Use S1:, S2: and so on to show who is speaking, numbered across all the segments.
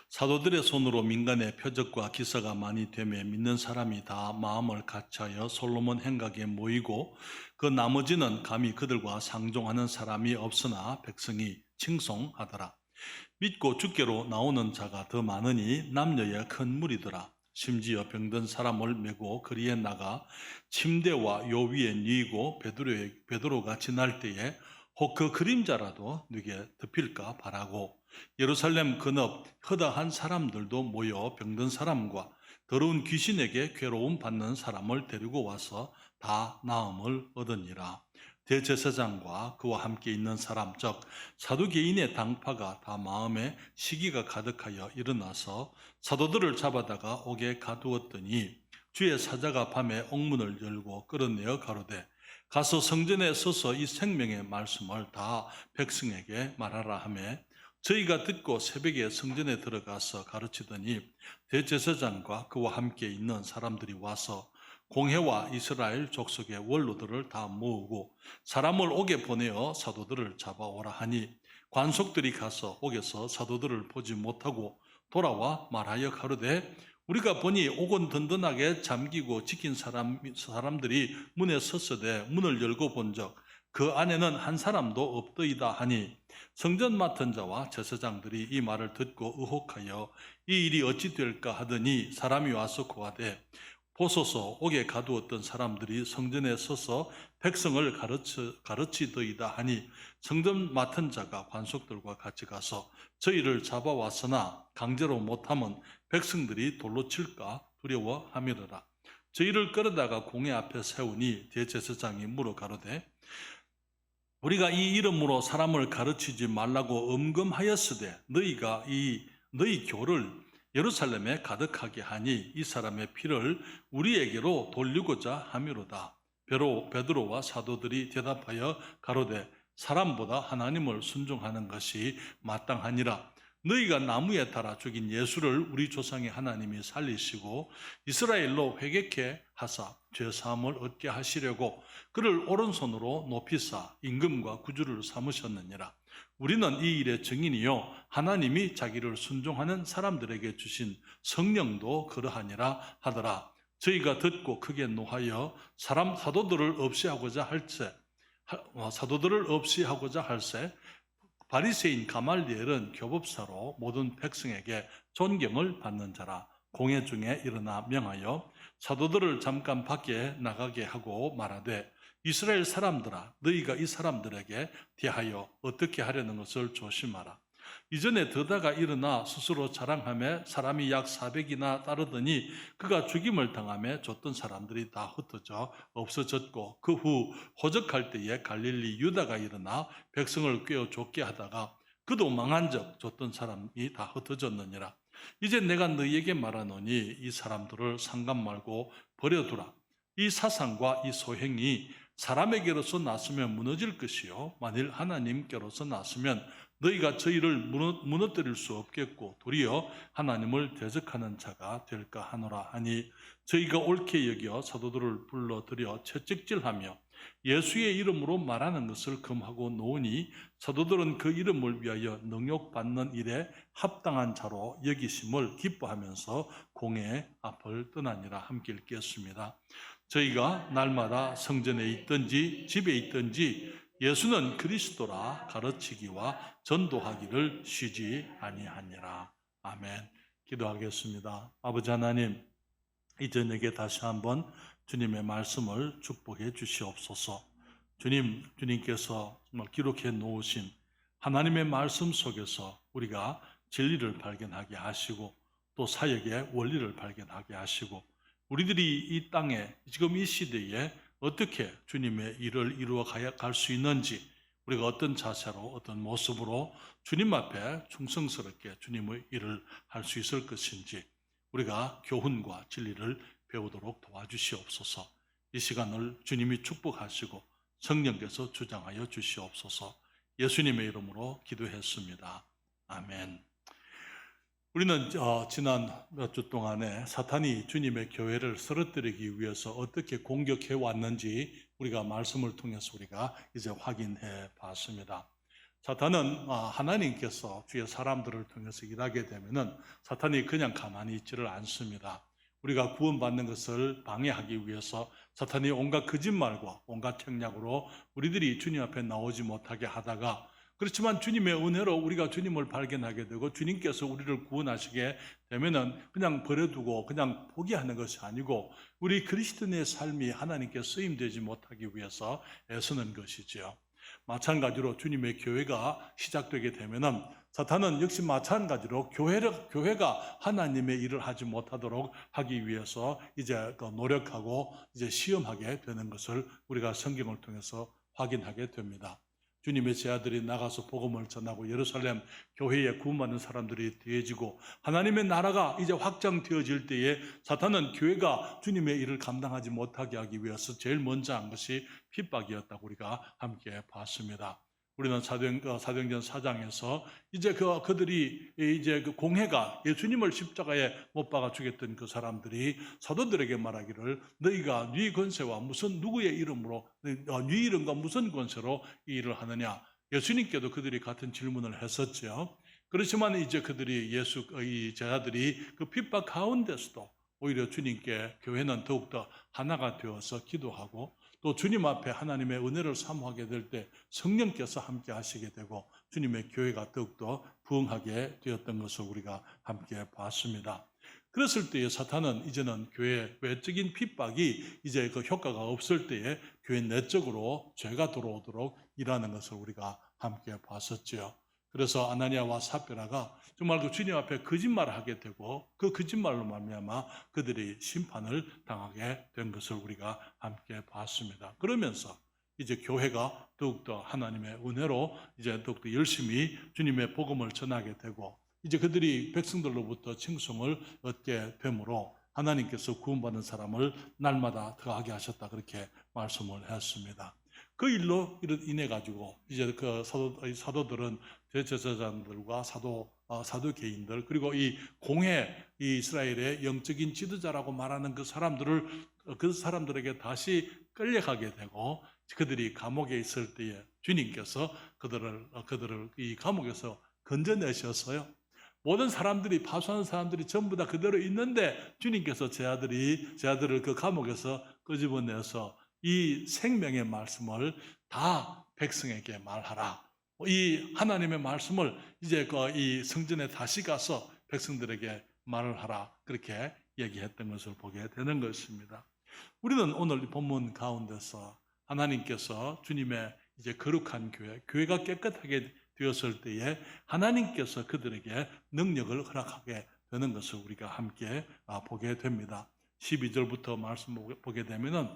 S1: 사도들의 손으로 민간의 표적과 기사가 많이 되매 믿는 사람이 다 마음을 같이하여 솔로몬 행각에 모이고 그 나머지는 감히 그들과 상종하는 사람이 없으나 백성이 칭송하더라. 믿고 주께로 나오는 자가 더 많으니 남녀의 큰 무리더라. 심지어 병든 사람을 메고 거리에 나가 침대와 요 위에 누이고 베드로가 지날 때에 혹 그 그림자라도 누게 덮일까 바라고 예루살렘 근업 허다한 사람들도 모여 병든 사람과 더러운 귀신에게 괴로움 받는 사람을 데리고 와서 다 나음을 얻으니라. 대제사장과 그와 함께 있는 사람 즉 사두개인의 당파가 다 마음에 시기가 가득하여 일어나서 사도들을 잡아다가 옥에 가두었더니 주의 사자가 밤에 옥문을 열고 끌어내어 가로되 가서 성전에 서서 이 생명의 말씀을 다 백성에게 말하라 하며 저희가 듣고 새벽에 성전에 들어가서 가르치더니 대제사장과 그와 함께 있는 사람들이 와서 공회와 이스라엘 족속의 원로들을 다 모으고 사람을 옥에 보내어 사도들을 잡아오라 하니 관속들이 가서 옥에서 사도들을 보지 못하고 돌아와 말하여 가로되 우리가 보니 옥은 든든하게 잠기고 지킨 사람들이 문에 섰으되 문을 열고 본즉 그 안에는 한 사람도 없더이다 하니 성전 맡은 자와 제사장들이 이 말을 듣고 의혹하여 이 일이 어찌 될까 하더니 사람이 와서 고하되 보소서 옥에 가두었던 사람들이 성전에 서서 백성을 가르치더이다 하니 성전 맡은 자가 관속들과 같이 가서 저희를 잡아왔으나 강제로 못하면 백성들이 돌로 칠까 두려워하미르라. 저희를 끌어다가 공회 앞에 세우니 대제사장이 물어 가로되 우리가 이 이름으로 사람을 가르치지 말라고 엄금하였으되 너희가 너희 교를 예루살렘에 가득하게 하니 이 사람의 피를 우리에게로 돌리고자 함이로다. 베드로와 사도들이 대답하여 가로되 사람보다 하나님을 순종하는 것이 마땅하니라. 너희가 나무에 달아 죽인 예수를 우리 조상의 하나님이 살리시고 이스라엘로 회개케 하사 죄사함을 얻게 하시려고 그를 오른손으로 높이사 임금과 구주를 삼으셨느니라. 우리는 이 일의 증인이요 하나님이 자기를 순종하는 사람들에게 주신 성령도 그러하니라 하더라. 저희가 듣고 크게 노하여 사도들을 없이 하고자 할세 바리새인 가말리엘은 교법사로 모든 백성에게 존경을 받는 자라. 공회 중에 일어나 명하여 사도들을 잠깐 밖에 나가게 하고 말하되 이스라엘 사람들아 너희가 이 사람들에게 대하여 어떻게 하려는 것을 조심하라. 이전에 더다가 일어나 스스로 자랑하며 사람이 약 400이나 따르더니 그가 죽임을 당하며 줬던 사람들이 다 흩어져 없어졌고 그 후 호적할 때에 갈릴리 유다가 일어나 백성을 꿰어 쫓게 하다가 그도 망한적 줬던 사람이 다 흩어졌느니라. 이제 내가 너희에게 말하노니 이 사람들을 상관 말고 버려두라. 이 사상과 이 소행이 사람에게로서 났으면 무너질 것이요 만일 하나님께로서 났으면 너희가 저희를 무너뜨릴 수 없겠고 도리어 하나님을 대적하는 자가 될까 하노라 하니 저희가 옳게 여겨 사도들을 불러들여 채찍질하며 예수의 이름으로 말하는 것을 금하고 놓으니 사도들은 그 이름을 위하여 능욕받는 일에 합당한 자로 여기심을 기뻐하면서 공회 앞을 떠나니라. 함께 읽겠습니다. 저희가 날마다 성전에 있든지 집에 있든지 예수는 그리스도라 가르치기와 전도하기를 쉬지 아니하니라. 아멘. 기도하겠습니다. 아버지 하나님, 이 저녁에 다시 한번 주님의 말씀을 축복해 주시옵소서. 주님께서 정말 기록해 놓으신 하나님의 말씀 속에서 우리가 진리를 발견하게 하시고 또 사역의 원리를 발견하게 하시고 우리들이 이 땅에 지금 이 시대에 어떻게 주님의 일을 이루어 갈 수 있는지 우리가 어떤 자세로 어떤 모습으로 주님 앞에 충성스럽게 주님의 일을 할 수 있을 것인지 우리가 교훈과 진리를 배우도록 도와주시옵소서. 이 시간을 주님이 축복하시고 성령께서 주장하여 주시옵소서. 예수님의 이름으로 기도했습니다. 아멘. 우리는 지난 몇 주 동안에 사탄이 주님의 교회를 쓰러뜨리기 위해서 어떻게 공격해 왔는지 우리가 말씀을 통해서 우리가 이제 확인해 봤습니다. 사탄은 하나님께서 주의 사람들을 통해서 일하게 되면은 사탄이 그냥 가만히 있지를 않습니다. 우리가 구원받는 것을 방해하기 위해서 사탄이 온갖 거짓말과 온갖 책략으로 우리들이 주님 앞에 나오지 못하게 하다가, 그렇지만 주님의 은혜로 우리가 주님을 발견하게 되고 주님께서 우리를 구원하시게 되면은 그냥 버려두고 그냥 포기하는 것이 아니고 우리 그리스도인의 삶이 하나님께 쓰임되지 못하기 위해서 애쓰는 것이지요. 마찬가지로 주님의 교회가 시작되게 되면은 사탄은 역시 마찬가지로 교회가 하나님의 일을 하지 못하도록 하기 위해서 이제 노력하고 이제 시험하게 되는 것을 우리가 성경을 통해서 확인하게 됩니다. 주님의 제자들이 나가서 복음을 전하고 예루살렘 교회에 구원받는 사람들이 더해지고 하나님의 나라가 이제 확장되어질 때에 사탄은 교회가 주님의 일을 감당하지 못하게 하기 위해서 제일 먼저 한 것이 핍박이었다고 우리가 함께 봤습니다. 우리는 사도행전 4장에서 이제 그들이 이제 그 공회가 예수님을 십자가에 못 박아 죽였던 그 사람들이 사도들에게 말하기를 너희가 네 권세와 무슨 누구의 이름으로 네 이름과 무슨 권세로 이 일을 하느냐. 예수님께도 그들이 같은 질문을 했었죠. 그렇지만 이제 이 제자들이 그 핍박 가운데서도 오히려 주님께 교회는 더욱더 하나가 되어서 기도하고 또 주님 앞에 하나님의 은혜를 사모하게 될 때 성령께서 함께 하시게 되고 주님의 교회가 더욱더 부흥하게 되었던 것을 우리가 함께 봤습니다. 그랬을 때에 사탄은 이제는 교회 외적인 핍박이 이제 그 효과가 없을 때에 교회 내적으로 죄가 들어오도록 일하는 것을 우리가 함께 봤었죠. 그래서 아나니아와 삽비라가 정말 그 주님 앞에 거짓말을 하게 되고 그 거짓말로 말미암아 그들이 심판을 당하게 된 것을 우리가 함께 봤습니다. 그러면서 이제 교회가 더욱더 하나님의 은혜로 이제 더욱더 열심히 주님의 복음을 전하게 되고 이제 그들이 백성들로부터 칭송을 얻게 되므로 하나님께서 구원받는 사람을 날마다 더하게 하셨다 그렇게 말씀을 했습니다. 그 일로 인해 가지고 이제 그 사도들은 대제사장들과 사도개인들 그리고 이 공회 이 이스라엘의 영적인 지도자라고 말하는 그 사람들에게 다시 끌려가게 되고 그들이 감옥에 있을 때에 주님께서 그들을 이 감옥에서 건져내셨어요. 모든 사람들이 파수하는 사람들이 전부 다 그대로 있는데 주님께서 제자들을 그 감옥에서 끄집어내서 이 생명의 말씀을 다 백성에게 말하라. 이 하나님의 말씀을 이제 이 성전에 다시 가서 백성들에게 말을 하라. 그렇게 얘기했던 것을 보게 되는 것입니다. 우리는 오늘 본문 가운데서 하나님께서 주님의 이제 거룩한 교회가 깨끗하게 되었을 때에 하나님께서 그들에게 능력을 허락하게 되는 것을 우리가 함께 보게 됩니다. 12절부터 말씀 보게 되면은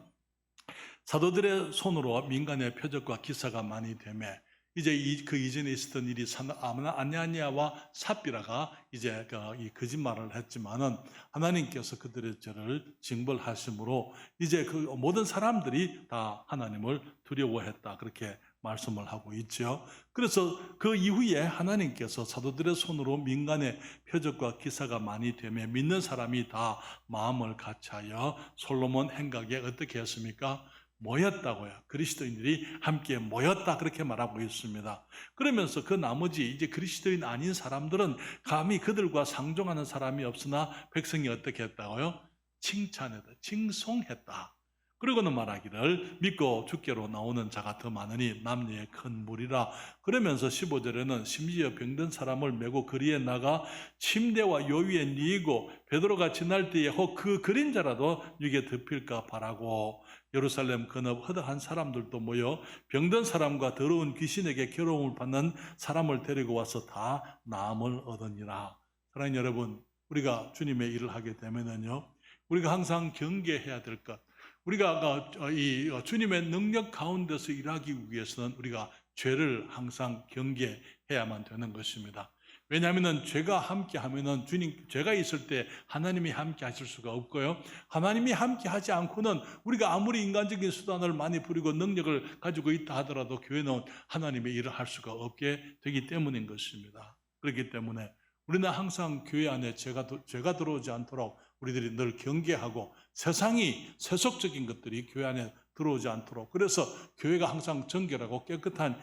S1: 사도들의 손으로 민간의 표적과 기사가 많이 되매 이제 그 이전에 있었던 일이 아나니아와 삽비라가 이제 이 거짓말을 했지만은 하나님께서 그들의 죄를 징벌하심으로 이제 그 모든 사람들이 다 하나님을 두려워했다 그렇게 말씀을 하고 있죠. 그래서 그 이후에 하나님께서 사도들의 손으로 민간의 표적과 기사가 많이 되며 믿는 사람이 다 마음을 같이하여 솔로몬 행각에 어떻게 했습니까? 모였다고요. 그리스도인들이 함께 모였다 그렇게 말하고 있습니다. 그러면서 그 나머지 이제 그리스도인 아닌 사람들은 감히 그들과 상종하는 사람이 없으나 백성이 어떻게 했다고요? 칭찬했다, 칭송했다. 그러고는 말하기를 믿고 주께로 나오는 자가 더 많으니 남녀의 큰 무리라. 그러면서 15절에는 심지어 병든 사람을 메고 거리에 나가 침대와 요위에 뉘고 베드로가 지날 때에 혹 그 그림자라도 육에 덮일까 바라고 예루살렘 근업 허다한 사람들도 모여 병든 사람과 더러운 귀신에게 괴로움을 받는 사람을 데리고 와서 다 나음을 얻으니라. 사랑하는 여러분, 우리가 주님의 일을 하게 되면은요, 우리가 항상 경계해야 될 것. 우리가 이 주님의 능력 가운데서 일하기 위해서는 우리가 죄를 항상 경계해야만 되는 것입니다. 왜냐하면 죄가 함께 하면은 죄가 있을 때 하나님이 함께 하실 수가 없고요. 하나님이 함께 하지 않고는 우리가 아무리 인간적인 수단을 많이 부리고 능력을 가지고 있다 하더라도 교회는 하나님의 일을 할 수가 없게 되기 때문인 것입니다. 그렇기 때문에 우리는 항상 교회 안에 죄가 들어오지 않도록 우리들이 늘 경계하고 세속적인 것들이 교회 안에 들어오지 않도록, 그래서 교회가 항상 정결하고 깨끗한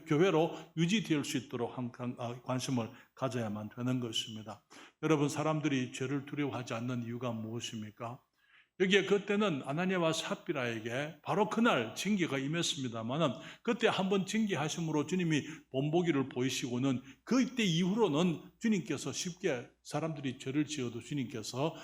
S1: 교회로 유지될 수 있도록 항상 관심을 가져야만 되는 것입니다. 여러분, 사람들이 죄를 두려워하지 않는 이유가 무엇입니까? 여기에 그때는 아나니아와 삽비라에게 바로 그날 징계가 임했습니다만은, 그때 한번 징계하심으로 주님이 본보기를 보이시고는 그때 이후로는 주님께서 쉽게 사람들이 죄를 지어도 주님께서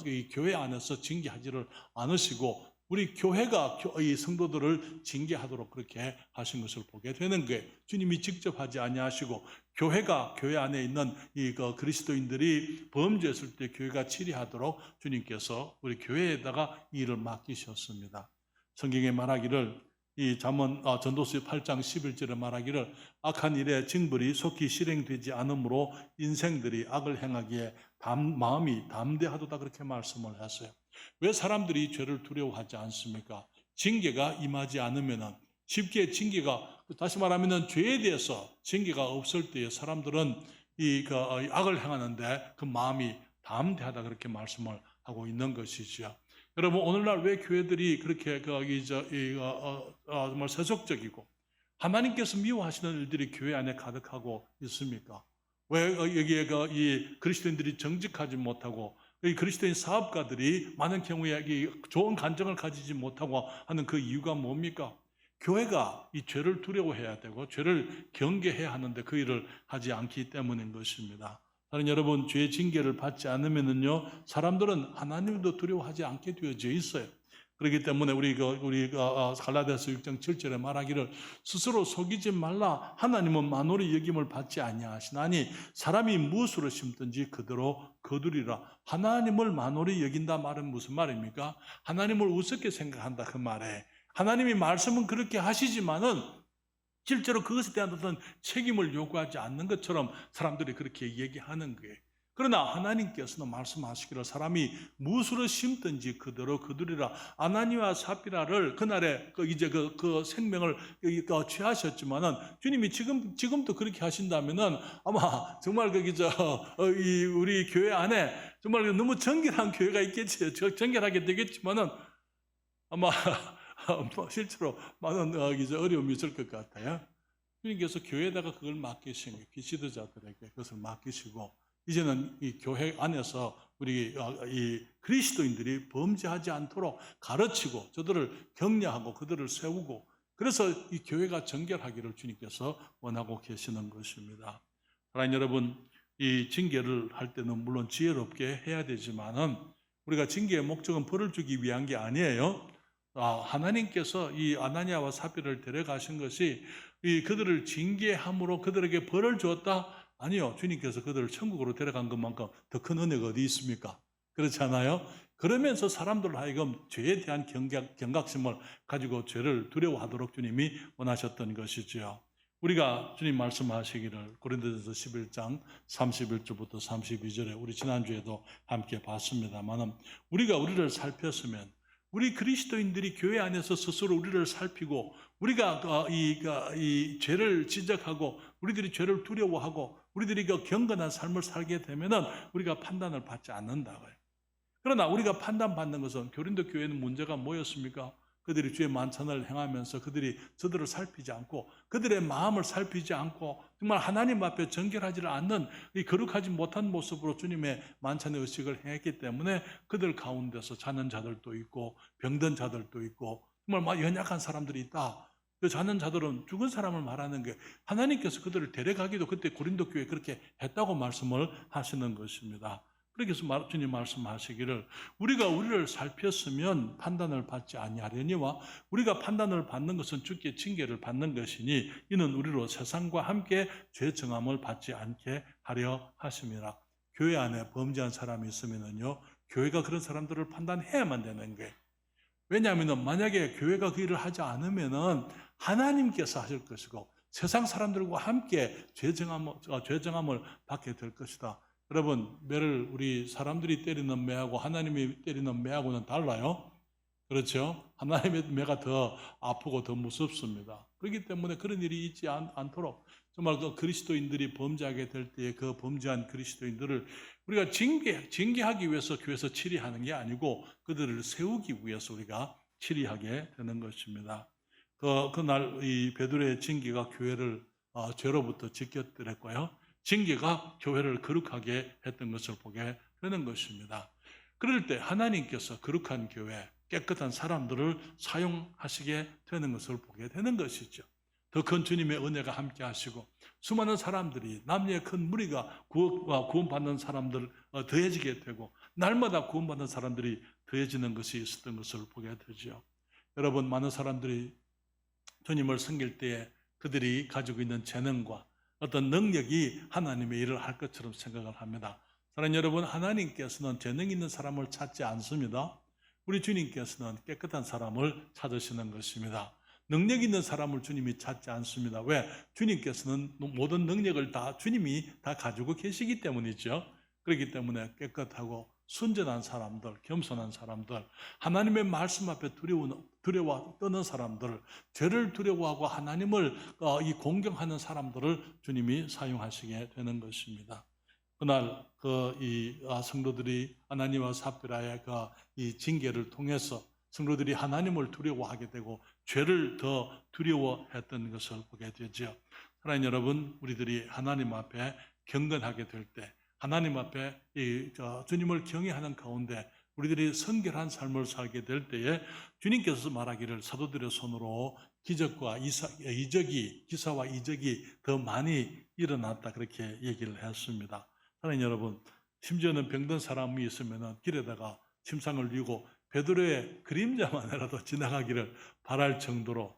S1: 이 교회 안에서 징계하지를 않으시고 우리 교회가 이 성도들을 징계하도록 그렇게 하신 것을 보게 되는 거예요. 주님이 직접 하지 아니하시고 교회가, 교회 안에 있는 이 그리스도인들이 범죄했을 때 교회가 치리하도록 주님께서 우리 교회에다가 이 일을 맡기셨습니다. 성경에 말하기를, 이 전도서 8장 11절에 말하기를, 악한 일의 징벌이 속히 실행되지 않으므로 인생들이 악을 행하기에 마음이 담대하도다, 그렇게 말씀을 했어요. 왜 사람들이 죄를 두려워하지 않습니까? 징계가 임하지 않으면, 쉽게 징계가, 다시 말하면 죄에 대해서 징계가 없을 때에 사람들은 이 악을 행하는데 그 마음이 담대하다, 그렇게 말씀을 하고 있는 것이죠. 여러분, 오늘날 왜 교회들이 그렇게 정말 세속적이고 하나님께서 미워하시는 일들이 교회 안에 가득하고 있습니까? 왜 여기에 이 그리스도인들이 정직하지 못하고 이 그리스도인 사업가들이 많은 경우에 좋은 간증을 가지지 못하고 하는 그 이유가 뭡니까? 교회가 이 죄를 두려워해야 되고 죄를 경계해야 하는데 그 일을 하지 않기 때문인 것입니다. 다른 여러분, 죄의 징계를 받지 않으면요, 사람들은 하나님도 두려워하지 않게 되어져 있어요. 그렇기 때문에 우리 갈라디아서 6장 7절에 말하기를, 스스로 속이지 말라. 하나님은 만홀히 여김을 받지 아니하시나니 사람이 무엇으로 심든지 그대로 거두리라. 하나님을 만홀히 여긴다 말은 무슨 말입니까? 하나님을 우습게 생각한다, 그 말에. 하나님이 말씀은 그렇게 하시지만은 실제로 그것에 대한 어떤 책임을 요구하지 않는 것처럼 사람들이 그렇게 얘기하는 거예요. 그러나 하나님께서는 말씀하시기를, 사람이 무엇으로 심든지 그대로 거두리라. 아나니아와 삽비라를 그날에 이제 그 생명을 취하셨지만은 주님이 지금도 그렇게 하신다면은 아마 정말 우리 교회 안에 정말 너무 정결한 교회가 있겠지, 정결하게 되겠지만은 아마 실제로 많은 어려움이 있을 것 같아요. 주님께서 교회에다가 그걸 맡기신 거예요. 지도자들에게 그것을 맡기시고, 이제는 이 교회 안에서 우리 이 그리스도인들이 범죄하지 않도록 가르치고 저들을 격려하고 그들을 세우고, 그래서 이 교회가 정결하기를 주님께서 원하고 계시는 것입니다. 사랑하는 여러분, 이 징계를 할 때는 물론 지혜롭게 해야 되지만은 우리가 징계의 목적은 벌을 주기 위한 게 아니에요. 하나님께서 이 아나니아와 삽비라를 데려가신 것이 그들을 징계함으로 그들에게 벌을 주었다? 아니요. 주님께서 그들을 천국으로 데려간 것만큼 더 큰 은혜가 어디 있습니까? 그렇지 않아요? 그러면서 사람들 하여금 죄에 대한 경각심을 가지고 죄를 두려워하도록 주님이 원하셨던 것이지요. 우리가 주님 말씀하시기를 고린도전서 11장 31절부터 32절에 우리 지난주에도 함께 봤습니다만, 우리가 우리를 살폈으면, 우리 그리스도인들이 교회 안에서 스스로 우리를 살피고 우리가 이 죄를 지적하고 우리들이 죄를 두려워하고 우리들이 경건한 삶을 살게 되면은 우리가 판단을 받지 않는다고요. 그러나 우리가 판단받는 것은, 고린도 교회는 문제가 뭐였습니까? 그들이 주의 만찬을 행하면서 그들이 저들을 살피지 않고 그들의 마음을 살피지 않고 정말 하나님 앞에 정결하지 않는 이 거룩하지 못한 모습으로 주님의 만찬의 의식을 행했기 때문에 그들 가운데서 자는 자들도 있고 병든 자들도 있고 정말 연약한 사람들이 있다. 그 자는 자들은 죽은 사람을 말하는 게, 하나님께서 그들을 데려가기도 그때 고린도 교회에 그렇게 했다고 말씀을 하시는 것입니다. 그렇게 해서 주님 말씀하시기를, 우리가 우리를 살폈으면 판단을 받지 아니하려니와 우리가 판단을 받는 것은 주께 징계를 받는 것이니 이는 우리로 세상과 함께 죄 정함을 받지 않게 하려 하심이라. 교회 안에 범죄한 사람이 있으면요, 교회가 그런 사람들을 판단해야만 되는 거예요. 왜냐하면 만약에 교회가 그 일을 하지 않으면은 하나님께서 하실 것이고 세상 사람들과 함께 죄 정함을 받게 될 것이다. 여러분, 매를 우리 사람들이 때리는 매하고 하나님이 때리는 매하고는 달라요. 그렇죠? 하나님의 매가 더 아프고 더 무섭습니다. 그렇기 때문에 그런 일이 있지 않도록 정말 그 그리스도인들이 범죄하게 될 때에 그 범죄한 그리스도인들을 우리가 징계하기 위해서 교회에서 치리하는 게 아니고 그들을 세우기 위해서 우리가 치리하게 되는 것입니다. 그날 이 베드로의 징계가 교회를 죄로부터 지켰더랬고요. 징계가 교회를 거룩하게 했던 것을 보게 되는 것입니다. 그럴 때 하나님께서 거룩한 교회, 깨끗한 사람들을 사용하시게 되는 것을 보게 되는 것이죠. 더 큰 주님의 은혜가 함께 하시고 수많은 사람들이 남녀의 큰 무리가 구원받는 사람들 더해지게 되고 날마다 구원받는 사람들이 더해지는 것이 있었던 것을 보게 되죠. 여러분, 많은 사람들이 주님을 섬길 때에 그들이 가지고 있는 재능과 어떤 능력이 하나님의 일을 할 것처럼 생각을 합니다. 사랑하는 여러분, 하나님께서는 재능 있는 사람을 찾지 않습니다. 우리 주님께서는 깨끗한 사람을 찾으시는 것입니다. 능력 있는 사람을 주님이 찾지 않습니다. 왜? 주님께서는 모든 능력을 다 주님이 다 가지고 계시기 때문이죠. 그렇기 때문에 깨끗하고 순전한 사람들, 겸손한 사람들, 하나님의 말씀 앞에 두려워 떠는 사람들, 죄를 두려워하고 하나님을 공경하는 사람들을 주님이 사용하시게 되는 것입니다. 그날 성도들이 아나니와 삽비라의 이 징계를 통해서 성도들이 하나님을 두려워하게 되고 죄를 더 두려워했던 것을 보게 되죠. 사랑하는 여러분, 우리들이 하나님 앞에 경건하게 될 때, 하나님 앞에 주님을 경외하는 가운데 우리들이 성결한 삶을 살게 될 때에 주님께서 말하기를 사도들의 손으로 기적과 기사와 이적이 더 많이 일어났다, 그렇게 얘기를 했습니다. 사랑하는 여러분, 심지어는 병든 사람이 있으면 길에다가 침상을 뉘고 베드로의 그림자만이라도 지나가기를 바랄 정도로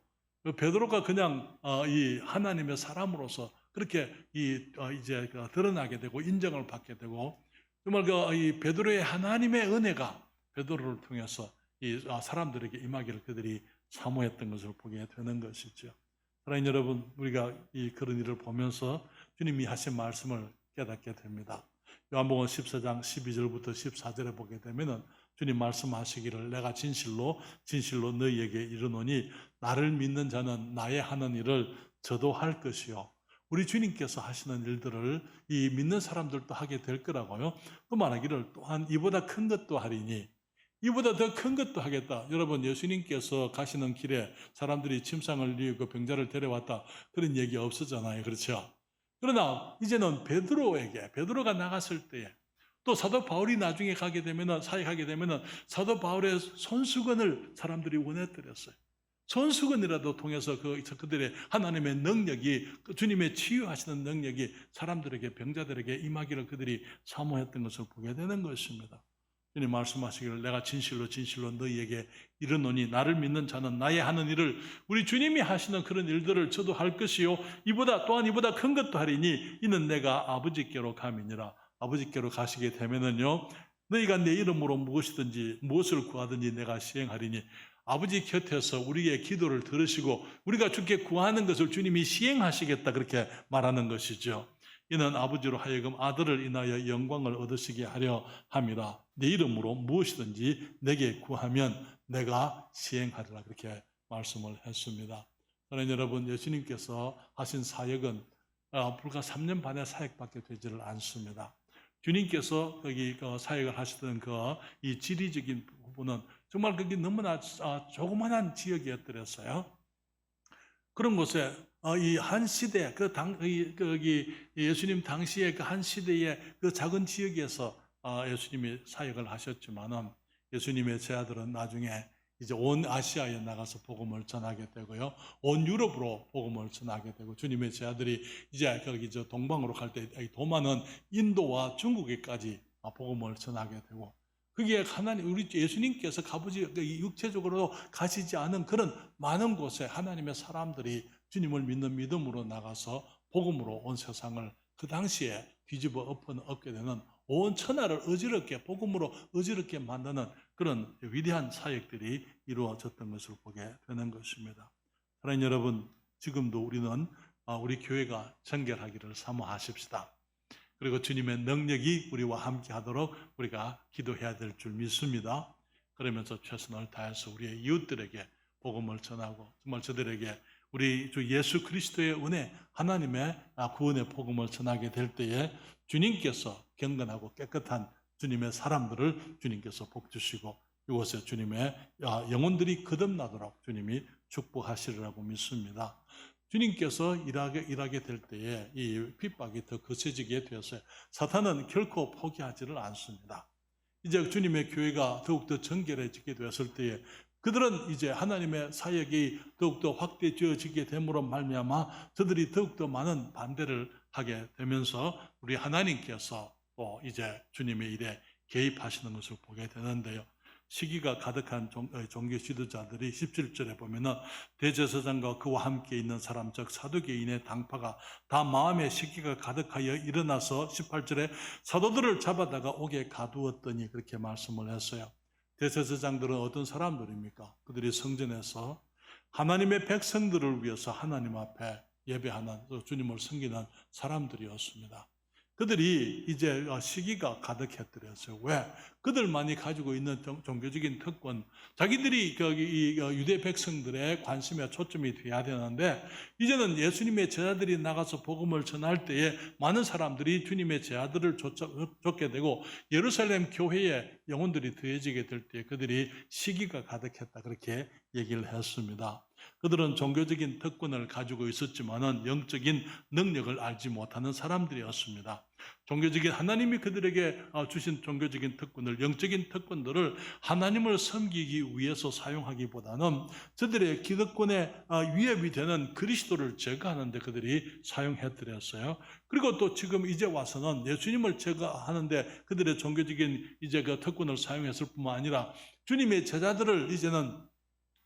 S1: 베드로가 그냥 이 하나님의 사람으로서 그렇게 이제 드러나게 되고 인정을 받게 되고 정말 이 베드로의 하나님의 은혜가 베드로를 통해서 이 사람들에게 임하기를 그들이 사모했던 것을 보게 되는 것이죠. 사랑하는 여러분, 우리가 그런 일을 보면서 주님이 하신 말씀을 깨닫게 됩니다. 요한복음 14장 12절부터 14절에 보게 되면은 주님 말씀하시기를 내가 진실로 너희에게 이르노니 나를 믿는 자는 나의 하는 일을 저도 할 것이요. 우리 주님께서 하시는 일들을 이 믿는 사람들도 하게 될 거라고요. 또 말하기를 또한 이보다 큰 것도 하리니 이보다 더 큰 것도 하겠다. 여러분, 예수님께서 가시는 길에 사람들이 침상을 뉘고 병자를 데려왔다, 그런 얘기 없었잖아요. 그렇죠? 그러나 이제는 베드로가 나갔을 때에 또 사도 바울이 나중에 사역하게 되면은 사도 바울의 손수건을 사람들이 원해드렸어요. 손수건이라도 통해서 그들의 하나님의 능력이, 주님의 치유하시는 능력이 사람들에게, 병자들에게 임하기를 그들이 사모했던 것을 보게 되는 것입니다. 주님 말씀하시기를 내가 진실로 너희에게 이르노니 나를 믿는 자는 나의 하는 일을, 우리 주님이 하시는 그런 일들을 저도 할 것이요 이보다 큰 것도 하리니 이는 내가 아버지께로 감이니라. 아버지께로 가시게 되면은요, 너희가 내 이름으로 무엇을 구하든지 내가 시행하리니 아버지 곁에서 우리의 기도를 들으시고 우리가 주께 구하는 것을 주님이 시행하시겠다, 그렇게 말하는 것이죠. 이는 아버지로 하여금 아들을 인하여 영광을 얻으시게 하려 함이라. 내 이름으로 무엇이든지 내게 구하면 내가 시행하리라, 그렇게 말씀을 했습니다. 저는 여러분, 예수님께서 하신 사역은 불과 3년 반의 사역밖에 되지를 않습니다. 주님께서 거기 사역을 하시던 이 지리적인 부분은 정말 그게 너무나 조그만한 지역이었더랬어요. 그런 곳에 이 한 시대, 예수님 당시에 그 한 시대의 그 작은 지역에서 예수님이 사역을 하셨지만은 예수님의 제자들은 나중에 이제 온 아시아에 나가서 복음을 전하게 되고요, 온 유럽으로 복음을 전하게 되고, 주님의 제자들이 이제 거기 동방으로 갈 때 도마는 인도와 중국에까지 복음을 전하게 되고, 그게 하나님, 우리 예수님께서 육체적으로 가시지 않은 그런 많은 곳에 하나님의 사람들이 주님을 믿는 믿음으로 나가서 복음으로 온 세상을 그 당시에 뒤집어 엎게 되는, 온 천하를 복음으로 어지럽게 만드는 그런 위대한 사역들이 이루어졌던 것을 보게 되는 것입니다. 사랑하는 여러분, 지금도 우리는 우리 교회가 정결하기를 사모하십시다. 그리고 주님의 능력이 우리와 함께 하도록 우리가 기도해야 될 줄 믿습니다. 그러면서 최선을 다해서 우리의 이웃들에게 복음을 전하고, 정말 저들에게 우리 주 예수 그리스도의 은혜, 하나님의 구원의 복음을 전하게 될 때에 주님께서 경건하고 깨끗한 주님의 사람들을 주님께서 복 주시고 이곳에 주님의 영혼들이 거듭나도록 주님이 축복하시리라고 믿습니다. 주님께서 일하게 될 때에 이 핍박이 더 거세지게 되었어요. 사탄은 결코 포기하지를 않습니다. 이제 주님의 교회가 더욱더 정결해지게 되었을 때에 그들은 이제 하나님의 사역이 더욱더 확대되어지게 됨으로 말미암아 저들이 더욱더 많은 반대를 하게 되면서 우리 하나님께서 또 이제 주님의 일에 개입하시는 것을 보게 되는데요. 시기가 가득한 종교 지도자들이 17절에 보면은 대제사장과 그와 함께 있는 사람 즉 사두개인의 당파가 다 마음에 시기가 가득하여 일어나서 18절에 사도들을 잡아다가 옥에 가두었더니 그렇게 말씀을 했어요. 대제사장들은 어떤 사람들입니까? 그들이 성전에서 하나님의 백성들을 위해서 하나님 앞에 예배하는 주님을 섬기는 사람들이었습니다. 그들이 이제 시기가 가득했더랬어요. 왜? 그들만이 가지고 있는 종교적인 특권, 자기들이 유대 백성들의 관심에 초점이 돼야 되는데 이제는 예수님의 제자들이 나가서 복음을 전할 때에 많은 사람들이 주님의 제자들을 쫓게 되고 예루살렘 교회에 영혼들이 더해지게 될 때 그들이 시기가 가득했다 그렇게 얘기를 했습니다. 그들은 종교적인 특권을 가지고 있었지만은 영적인 능력을 알지 못하는 사람들이었습니다. 종교적인 하나님이 그들에게 주신 종교적인 특권을, 영적인 특권들을 하나님을 섬기기 위해서 사용하기보다는 저들의 기득권에 위협이 되는 그리스도를 제거하는 데 그들이 사용했더랬어요. 그리고 또 지금 이제 와서는 예수님을 제거하는데 그들의 종교적인 이제 그 특권을 사용했을 뿐만 아니라 주님의 제자들을 이제는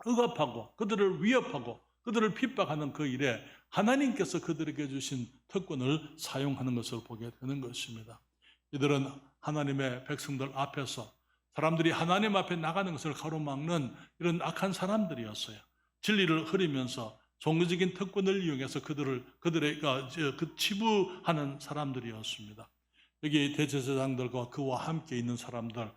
S1: 억압하고 그들을 위협하고 그들을 핍박하는 그 일에 하나님께서 그들에게 주신 특권을 사용하는 것을 보게 되는 것입니다. 이들은 하나님의 백성들 앞에서 사람들이 하나님 앞에 나가는 것을 가로막는 이런 악한 사람들이었어요. 진리를 흐리면서 종교적인 특권을 이용해서 그들의 치부하는 사람들이었습니다. 여기 대제사장들과 그와 함께 있는 사람들,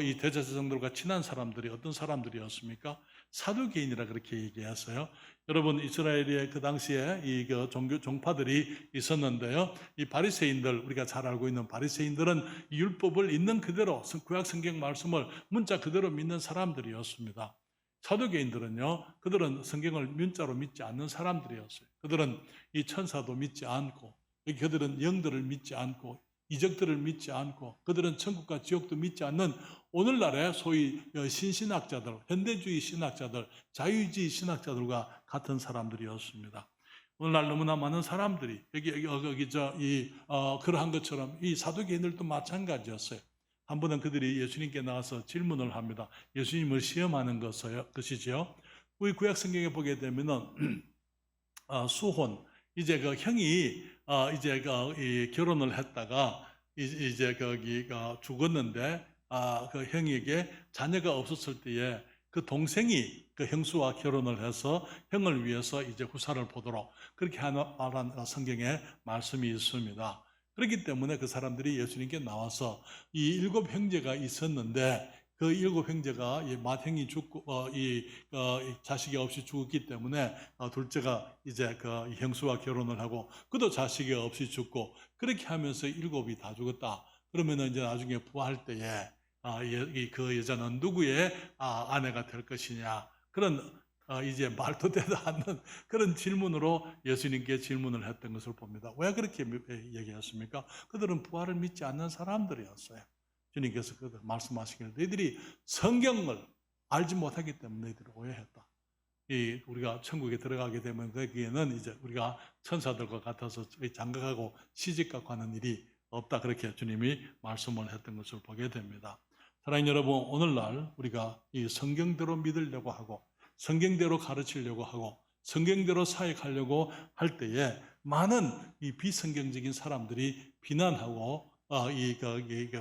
S1: 이 대제사장들과 친한 사람들이 어떤 사람들이었습니까? 사두개인이라 그렇게 얘기했어요. 여러분 이스라엘의 그 당시에 이 종교 종파들이 있었는데요. 이 바리새인들 우리가 잘 알고 있는 바리새인들은 율법을 있는 그대로 구약 성경 말씀을 문자 그대로 믿는 사람들이었습니다. 사두개인들은요. 그들은 성경을 문자로 믿지 않는 사람들이었어요. 그들은 이 천사도 믿지 않고 그들은 영들을 믿지 않고 이적들을 믿지 않고 그들은 천국과 지옥도 믿지 않는 오늘날의 소위 신신학자들, 현대주의 신학자들, 자유주의 신학자들과 같은 사람들이었습니다. 오늘날 너무나 많은 사람들이 그러한 것처럼 이 사두개인들도 마찬가지였어요. 한 번은 그들이 예수님께 나와서 질문을 합니다. 예수님을 시험하는 것이지요. 우리 구약 성경에 보게 되면은 수혼 이제 그 형이 이제 결혼을 했다가 이제 죽었는데 그 형에게 자녀가 없었을 때에 그 동생이 그 형수와 결혼을 해서 형을 위해서 이제 후사를 보도록 그렇게 말한 성경에 말씀이 있습니다. 그렇기 때문에 그 사람들이 예수님께 나와서 이 7 형제가 있었는데 그 7 형제가 맏형이 죽고 자식이 없이 죽었기 때문에 둘째가 이제 그 형수와 결혼을 하고 그도 자식이 없이 죽고 그렇게 하면서 7이 다 죽었다. 그러면은 이제 나중에 부활할 때에 그 여자는 누구의 아내가 될 것이냐 그런 이제 말도 되도 않는 그런 질문으로 예수님께 질문을 했던 것을 봅니다. 왜 그렇게 얘기했습니까? 그들은 부활을 믿지 않는 사람들이었어요. 주님께서 그들 말씀하시기를 너희들이 성경을 알지 못하기 때문에 너희들이 오해했다. 우리가 천국에 들어가게 되면 거기에는 이제 우리가 천사들과 같아서 장가가고 시집가고 하는 일이 없다. 그렇게 주님이 말씀을 했던 것을 보게 됩니다. 사랑하는 여러분, 오늘날 우리가 이 성경대로 믿으려고 하고 성경대로 가르치려고 하고 성경대로 사역하려고 할 때에 많은 이 비성경적인 사람들이 비난하고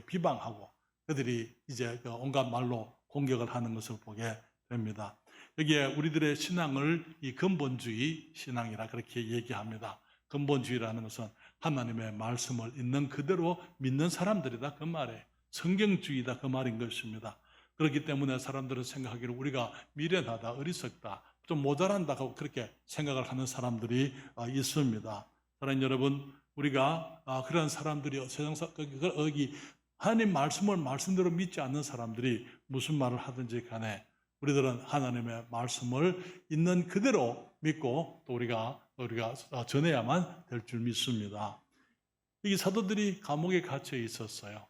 S1: 비방하고 그들이 이제 온갖 말로 공격을 하는 것을 보게 됩니다. 여기에 우리들의 신앙을 이 근본주의 신앙이라 그렇게 얘기합니다. 근본주의라는 것은 하나님의 말씀을 있는 그대로 믿는 사람들이다 그 말이에요. 성경주의다 그 말인 것입니다. 그렇기 때문에 사람들은 생각하기를 우리가 미련하다, 어리석다, 좀 모자란다고 그렇게 생각을 하는 사람들이 있습니다. 사랑하는 여러분, 우리가 그런 사람들이 세상 여기 하나님 말씀을 말씀대로 믿지 않는 사람들이 무슨 말을 하든지 간에 우리들은 하나님의 말씀을 있는 그대로 믿고 또 우리가 전해야만 될 줄 믿습니다. 이 사도들이 감옥에 갇혀 있었어요.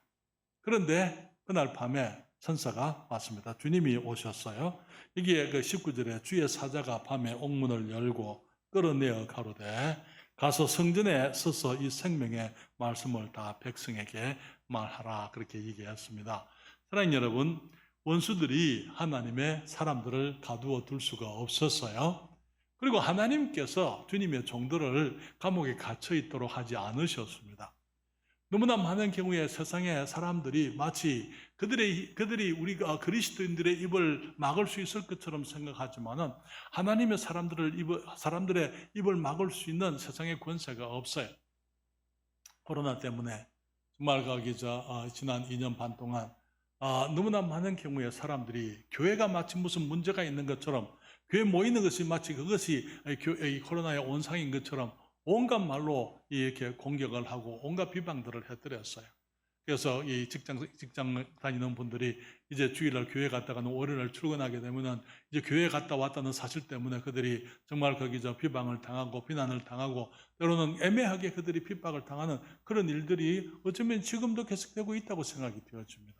S1: 그런데 그날 밤에 천사가 왔습니다. 주님이 오셨어요. 여기에 그 19절에 주의 사자가 밤에 옥문을 열고 끌어내어 가로되 가서 성전에 서서 이 생명의 말씀을 다 백성에게 말하라 그렇게 얘기했습니다. 사랑하는 여러분, 원수들이 하나님의 사람들을 가두어 둘 수가 없었어요. 그리고 하나님께서 주님의 종들을 감옥에 갇혀 있도록 하지 않으셨습니다. 너무나 많은 경우에 세상의 사람들이 마치 그들이 우리가 그리스도인들의 입을 막을 수 있을 것처럼 생각하지만은 하나님의 사람들의 입을 막을 수 있는 세상의 권세가 없어요. 코로나 때문에 정말 지난 2년 반 동안 너무나 많은 경우에 사람들이 교회가 마치 무슨 문제가 있는 것처럼 교회 모이는 것이 마치 그것이 이 코로나의 온상인 것처럼 온갖 말로 이렇게 공격을 하고 온갖 비방들을 해드렸어요. 그래서 이 직장 다니는 분들이 이제 주일날 교회 갔다가는 월요일날 출근하게 되면은 이제 교회 갔다 왔다는 사실 때문에 그들이 정말 거기서 비방을 당하고 비난을 당하고 때로는 애매하게 그들이 핍박을 당하는 그런 일들이 어쩌면 지금도 계속되고 있다고 생각이 되어집니다.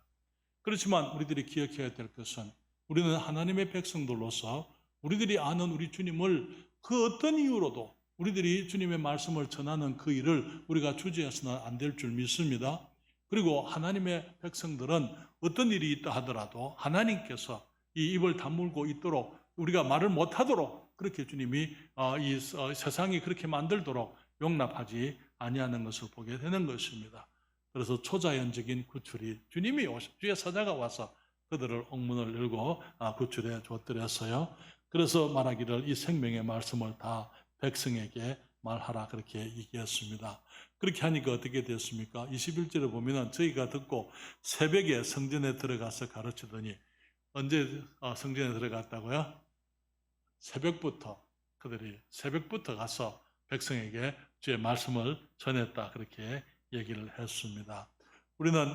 S1: 그렇지만 우리들이 기억해야 될 것은 우리는 하나님의 백성들로서 우리들이 아는 우리 주님을 그 어떤 이유로도 우리들이 주님의 말씀을 전하는 그 일을 우리가 주저해서는 안 될 줄 믿습니다. 그리고 하나님의 백성들은 어떤 일이 있다 하더라도 하나님께서 이 입을 다물고 있도록 우리가 말을 못하도록 그렇게 주님이 이 세상이 그렇게 만들도록 용납하지 아니하는 것을 보게 되는 것입니다. 그래서 초자연적인 구출이 주님이 주의 사자가 와서 그들을 옥문을 열고 구출해 줬더랬어요. 그래서 말하기를 이 생명의 말씀을 다 백성에게 말하라 그렇게 얘기했습니다. 그렇게 하니까 어떻게 됐습니까? 21절에 보면은 저희가 듣고 새벽에 성전에 들어가서 가르치더니 언제 성전에 들어갔다고요? 새벽부터 가서 백성에게 주의 말씀을 전했다 그렇게 얘기를 했습니다. 우리는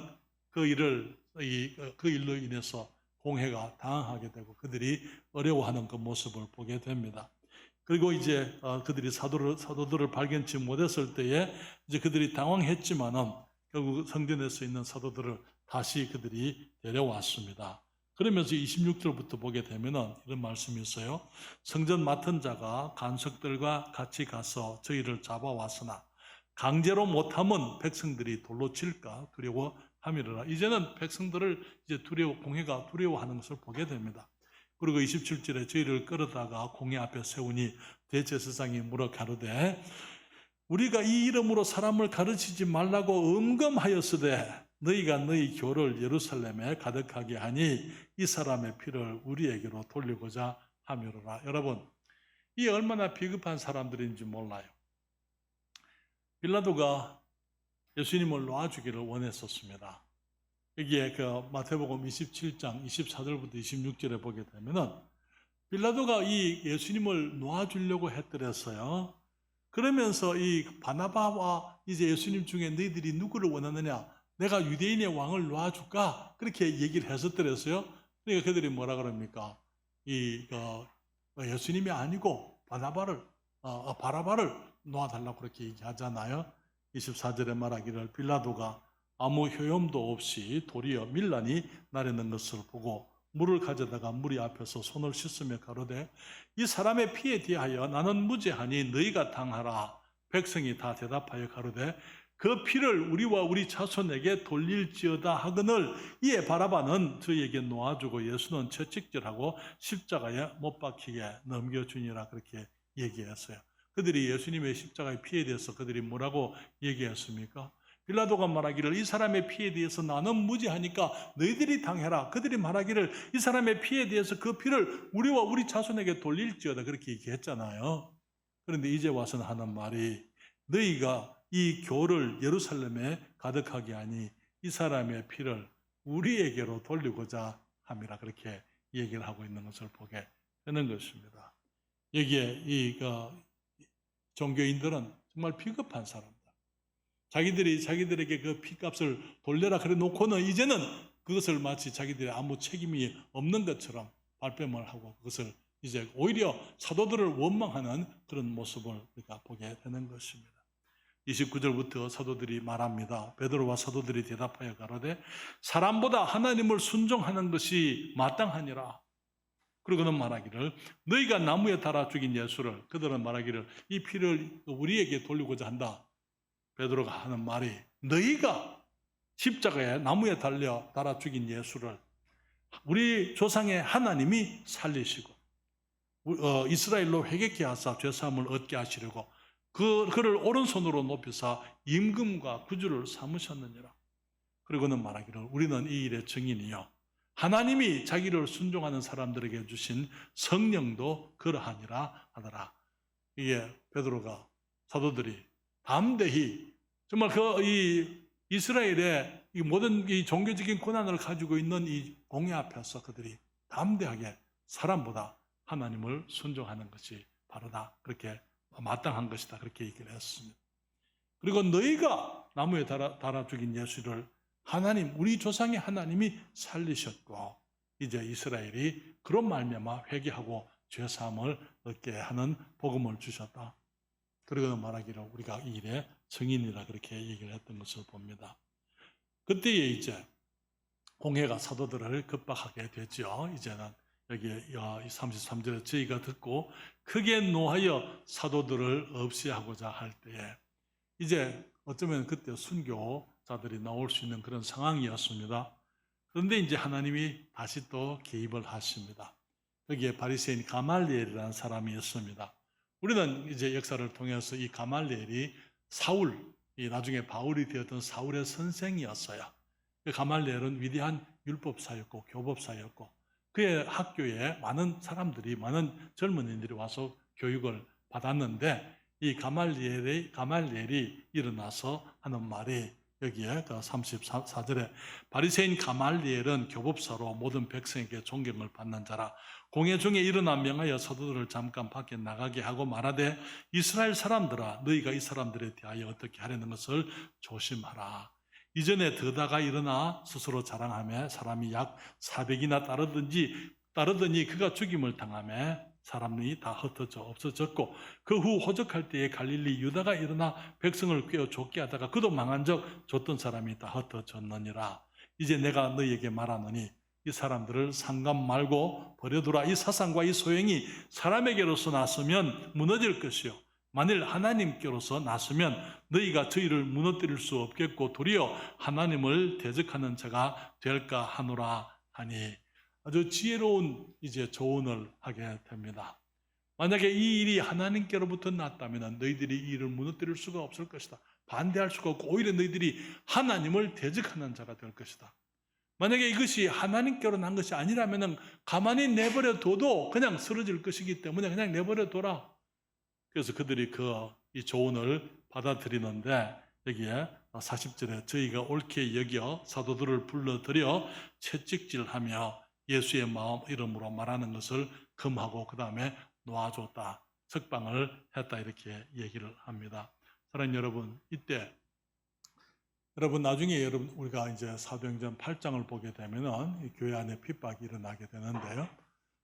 S1: 그 일로 인해서 공회가 당황하게 되고 그들이 어려워하는 그 모습을 보게 됩니다. 그리고 이제 그들이 사도들을 발견치 못했을 때에 이제 그들이 당황했지만은 결국 성전에서 있는 사도들을 다시 그들이 데려왔습니다. 그러면서 26절부터 보게 되면은 이런 말씀이 있어요. 성전 맡은 자가 간석들과 같이 가서 저희를 잡아왔으나 강제로 못하면 백성들이 돌로 칠까 두려워함이라. 이제는 백성들을 이제 공회가 두려워하는 것을 보게 됩니다. 그리고 27절에 저희를 끌어다가 공회 앞에 세우니 대제사장이 물어 가로되 우리가 이 이름으로 사람을 가르치지 말라고 음금하였으되 너희가 너희 교를 예루살렘에 가득하게 하니 이 사람의 피를 우리에게로 돌리고자 하미로라. 여러분, 이 얼마나 비겁한 사람들인지 몰라요. 빌라도가 예수님을 놓아주기를 원했었습니다. 여기에 그 마태복음 27장 24절부터 26절에 보게 되면은 빌라도가 이 예수님을 놓아주려고 했더랬어요. 그러면서 이 바나바와 이제 예수님 중에 너희들이 누구를 원하느냐? 내가 유대인의 왕을 놓아줄까? 그렇게 얘기를 했었더랬어요. 그러니까 그들이 뭐라 그럽니까? 예수님이 아니고 바라바를 놓아달라고 그렇게 얘기하잖아요. 24절에 말하기를 빌라도가 아무 효용도 없이 도리어 밀란이 나르는 것을 보고 물을 가져다가 무리 앞에서 손을 씻으며 가로되 이 사람의 피에 대하여 나는 무죄하니 너희가 당하라. 백성이 다 대답하여 가로되 그 피를 우리와 우리 자손에게 돌릴지어다 하거늘 이에 바라바는 저희에게 놓아주고 예수는 채찍질하고 십자가에 못 박히게 넘겨주니라 그렇게 얘기했어요. 그들이 예수님의 십자가의 피에 대해서 그들이 뭐라고 얘기했습니까? 빌라도가 말하기를 이 사람의 피에 대해서 나는 무죄하니까 너희들이 당해라. 그들이 말하기를 이 사람의 피에 대해서 그 피를 우리와 우리 자손에게 돌릴지어다 그렇게 얘기했잖아요. 그런데 이제 와서는 하는 말이 너희가 이 교를 예루살렘에 가득하게 하니 이 사람의 피를 우리에게로 돌리고자 함이라 그렇게 얘기를 하고 있는 것을 보게 되는 것입니다. 여기에 종교인들은 정말 비겁한 사람들. 자기들이 자기들에게 그 피값을 돌려라 그래 놓고는 이제는 그것을 마치 자기들이 아무 책임이 없는 것처럼 발뺌을 하고 그것을 이제 오히려 사도들을 원망하는 그런 모습을 우리가 보게 되는 것입니다. 29절부터 사도들이 말합니다. 베드로와 사도들이 대답하여 가로되 사람보다 하나님을 순종하는 것이 마땅하니라. 그러고는 말하기를 너희가 나무에 달아 죽인 예수를, 그들은 말하기를 이 피를 우리에게 돌리고자 한다. 베드로가 하는 말이 너희가 십자가에 나무에 달아 죽인 예수를 우리 조상의 하나님이 살리시고 이스라엘로 회개케 하사 죄사함을 얻게 하시려고 그를 오른손으로 높이사 임금과 구주를 삼으셨느니라. 그리고는 말하기를 우리는 이 일의 증인이요 하나님이 자기를 순종하는 사람들에게 주신 성령도 그러하니라 하더라. 이게 베드로가 사도들이 담대히 정말 이 이스라엘의 이 모든 이 종교적인 고난을 가지고 있는 이 공회 앞에서 그들이 담대하게 사람보다 하나님을 순종하는 것이 바로다. 그렇게 마땅한 것이다. 그렇게 얘기를 했습니다. 그리고 너희가 나무에 달아 죽인 예수를 하나님, 우리 조상의 하나님이 살리셨고 이제 이스라엘이 그런 말미암아 회개하고 죄사함을 얻게 하는 복음을 주셨다. 그리고 말하기를 우리가 이 일의 증인이라 그렇게 얘기를 했던 것을 봅니다. 그때에 이제 공회가 사도들을 급박하게 되죠. 이제는 여기에 33절에 저희가 듣고 크게 노하여 사도들을 없이하고자 할 때에 이제 어쩌면 그때 순교자들이 나올 수 있는 그런 상황이었습니다. 그런데 이제 하나님이 다시 또 개입을 하십니다. 여기에 바리새인 가말리엘이라는 사람이 있습니다. 우리는 이제 역사를 통해서 이 가말리엘이 이 나중에 바울이 되었던 사울의 선생이었어요. 가말리엘은 위대한 율법사였고 교법사였고 그의 학교에 많은 사람들이, 많은 젊은이들이 와서 교육을 받았는데 이 가말리엘이 일어나서 하는 말이 여기에 34절에 바리새인 가말리엘은 교법사로 모든 백성에게 존경을 받는 자라. 공회 중에 일어나 명하여 사도들을 잠깐 밖에 나가게 하고 말하되 이스라엘 사람들아 너희가 이 사람들에 대하여 어떻게 하려는 것을 조심하라. 이전에 더다가 일어나 스스로 자랑하며 사람이 약 400이나 따르더니 그가 죽임을 당하며 사람이 다 흩어져 없어졌고 그 후 호적할 때에 갈릴리 유다가 일어나 백성을 꿰어 쫓게 하다가 그도 망한 적 쫓던 사람이 다 흩어졌느니라. 이제 내가 너희에게 말하노니 이 사람들을 상관 말고 버려두라. 이 사상과 이 소행이 사람에게로서 났으면 무너질 것이요 만일 하나님께로서 났으면 너희가 저희를 무너뜨릴 수 없겠고 도리어 하나님을 대적하는 자가 될까 하노라 하니 아주 지혜로운 이제 조언을 하게 됩니다. 만약에 이 일이 하나님께로부터 났다면 너희들이 이 일을 무너뜨릴 수가 없을 것이다. 반대할 수가 없고 오히려 너희들이 하나님을 대적하는 자가 될 것이다. 만약에 이것이 하나님께로 난 것이 아니라면 가만히 내버려 둬도 그냥 쓰러질 것이기 때문에 그냥 내버려 둬라. 그래서 그들이 이 조언을 받아들이는데 여기에 40절에 저희가 옳게 여겨 사도들을 불러들여 채찍질하며 예수의 마음 이름으로 말하는 것을 금하고 그 다음에 놓아줬다. 석방을 했다. 이렇게 얘기를 합니다. 사랑하는 여러분, 이때 여러분 나중에 우리가 이제 사도행전 8장을 보게 되면은 교회 안에 핍박이 일어나게 되는데요.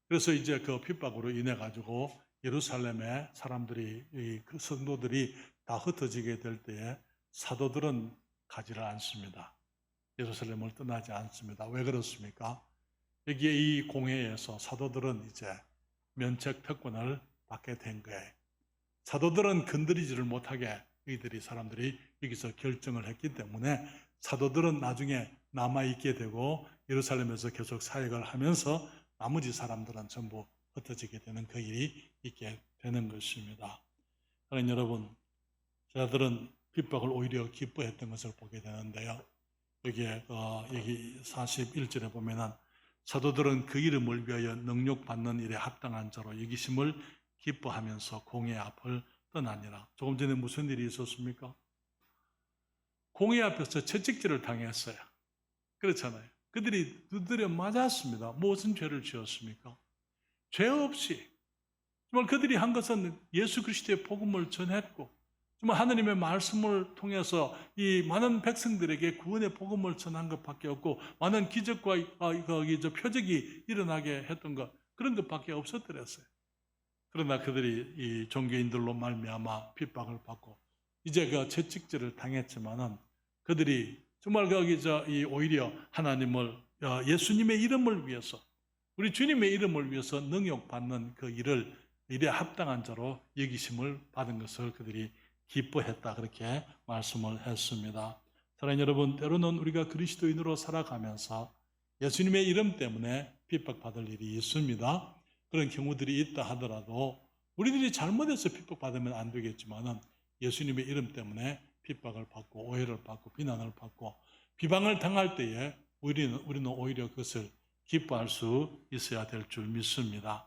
S1: 그래서 이제 그 핍박으로 인해 가지고 예루살렘의 사람들이 그 성도들이 다 흩어지게 될 때에 사도들은 가지를 않습니다. 예루살렘을 떠나지 않습니다. 왜 그렇습니까? 여기에 이 공회에서 사도들은 이제 면책 특권을 받게 된 거예요. 사도들은 건드리지를 못하게 사람들이 여기서 결정을 했기 때문에 사도들은 나중에 남아있게 되고 예루살렘에서 계속 사역을 하면서 나머지 사람들은 전부 흩어지게 되는 그 일이 있게 되는 것입니다. 그러나 여러분, 저들은 핍박을 오히려 기뻐했던 것을 보게 되는데요. 여기 41절에 보면은 사도들은 그 이름을 위하여 능욕받는 일에 합당한 자로 여기심을 기뻐하면서 공회 앞을 떠나니라. 조금 전에 무슨 일이 있었습니까? 공회 앞에서 채찍질을 당했어요. 그렇잖아요. 그들이 두드려 맞았습니다. 무슨 죄를 지었습니까? 죄 없이 정말 그들이 한 것은 예수 그리스도의 복음을 전했고 정말 하느님의 말씀을 통해서 이 많은 백성들에게 구원의 복음을 전한 것밖에 없고 많은 기적과 표적이 일어나게 했던 것 그런 것밖에 없었더랬어요. 그러나 그들이 이 종교인들로 말미암아 핍박을 받고 이제 그 채찍질을 당했지만은 그들이 정말 오히려 하나님을 예수님의 이름을 위해서 우리 주님의 이름을 위해서 능욕받는 그 일에 합당한 자로 여기심을 받은 것을 그들이 기뻐했다 그렇게 말씀을 했습니다. 사랑하는 여러분, 때로는 우리가 그리스도인으로 살아가면서 예수님의 이름 때문에 핍박받을 일이 있습니다. 그런 경우들이 있다 하더라도 우리들이 잘못해서 핍박받으면 안 되겠지만은 예수님의 이름 때문에 핍박을 받고 오해를 받고 비난을 받고 비방을 당할 때에 우리는 오히려 그것을 기뻐할 수 있어야 될 줄 믿습니다.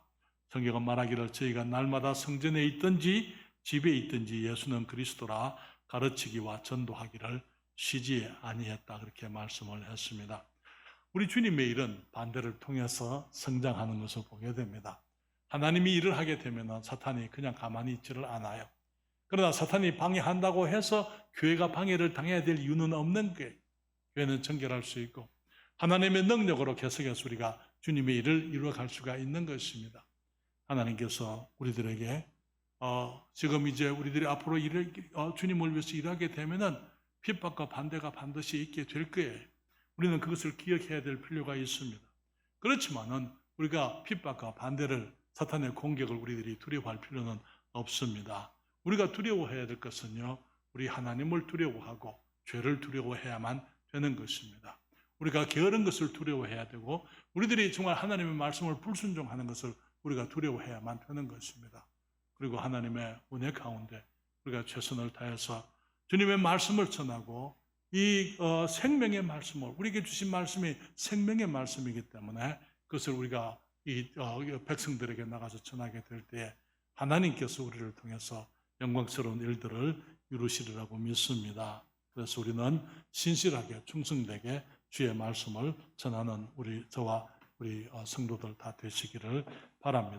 S1: 성경은 말하기를 저희가 날마다 성전에 있든지 집에 있든지 예수는 그리스도라 가르치기와 전도하기를 쉬지 아니했다 그렇게 말씀을 했습니다. 우리 주님의 일은 반대를 통해서 성장하는 것을 보게 됩니다. 하나님이 일을 하게 되면 사탄이 그냥 가만히 있지를 않아요. 그러나 사탄이 방해한다고 해서 교회가 방해를 당해야 될 이유는 없는 거예요. 교회는 정결할 수 있고 하나님의 능력으로 계속해서 우리가 주님의 일을 이루어갈 수가 있는 것입니다. 하나님께서 우리들에게 지금 이제 우리들이 앞으로 주님을 위해서 일하게 되면은 핍박과 반대가 반드시 있게 될 거예요. 우리는 그것을 기억해야 될 필요가 있습니다. 그렇지만은 우리가 핍박과 반대를 사탄의 공격을 우리들이 두려워할 필요는 없습니다. 우리가 두려워해야 될 것은요, 우리 하나님을 두려워하고 죄를 두려워해야만 되는 것입니다. 우리가 게으른 것을 두려워해야 되고 우리들이 정말 하나님의 말씀을 불순종하는 것을 우리가 두려워해야만 되는 것입니다. 그리고 하나님의 은혜 가운데 우리가 최선을 다해서 주님의 말씀을 전하고 이 생명의 말씀을 우리에게 주신 말씀이 생명의 말씀이기 때문에 그것을 우리가 이 백성들에게 나가서 전하게 될 때에 하나님께서 우리를 통해서 영광스러운 일들을 이루시리라고 믿습니다. 그래서 우리는 신실하게 충성되게 주의 말씀을 전하는 저와 우리 성도들 다 되시기를 바랍니다.